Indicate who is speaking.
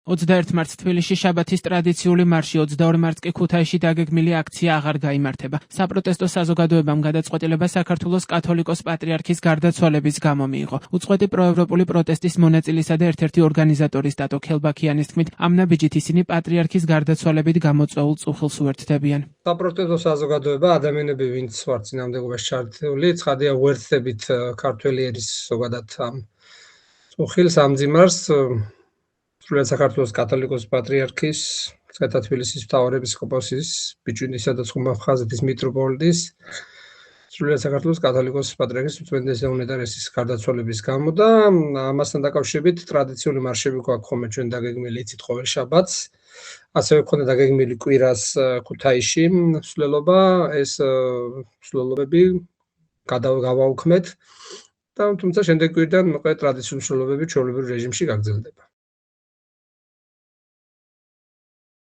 Speaker 1: 21 მარტს თბილისში შაბათის ტრადიციული მარში, 22 მარტს კი ქუთაისში დაგეგმილი აქცია აღარ გაიმართება. საპროტესტო საზოგადოებამ გადაწყვეტილება საქართველოს კათოლიკოს პატრიარქის გარდაცვალების გამო მიიღო. უწყვეტი პროევროპული პროტესტის მონაწილისა და ერთ-ერთი ორგანიზატორის ტატო ქელბაქიანის თქმით, ამ ნაბიჯით ისინი პატრიარქის გარდაცვალებით გამოწვეულ წუხილს უერთდებიან.
Speaker 2: საპროტესტო საზოგადოება ადამიანები, ვინც ვართ წინააღმდეგობაში ჩართული, ცხადია უერთდებით ქართველი ერის ზოგადად ამ წუხილს, ამ ძიმარს. სრულიად საქართველოს კათოლიკოს პატრიარქის, მცხეთა თბილისის მთავარ ეპისკოპოსის, ბიჭვინისა და ცხუმავ-ხაზეთის მიტროპოლიტის, სრულიად საქართველოს კათოლიკოს პატრიარქის უწმიდესი უნეტარესის გარდაცვალების გამო და ამასთან დაკავშირებით ტრადიციული მარშები გვაქვს ხოლმე ჩვენ დაგეგმილი იცით ყოველ შაბათს. ასევე გქონდა დაგეგმილი კვირას ქუთაისში მსვლელობა, ეს მსვლელობები გავაუქმეთ და თუმცა შემდეგ კვირიდან ტრადიციული მსვლელობები ჩვეულებრივ რეჟიმში გაგრძელდება.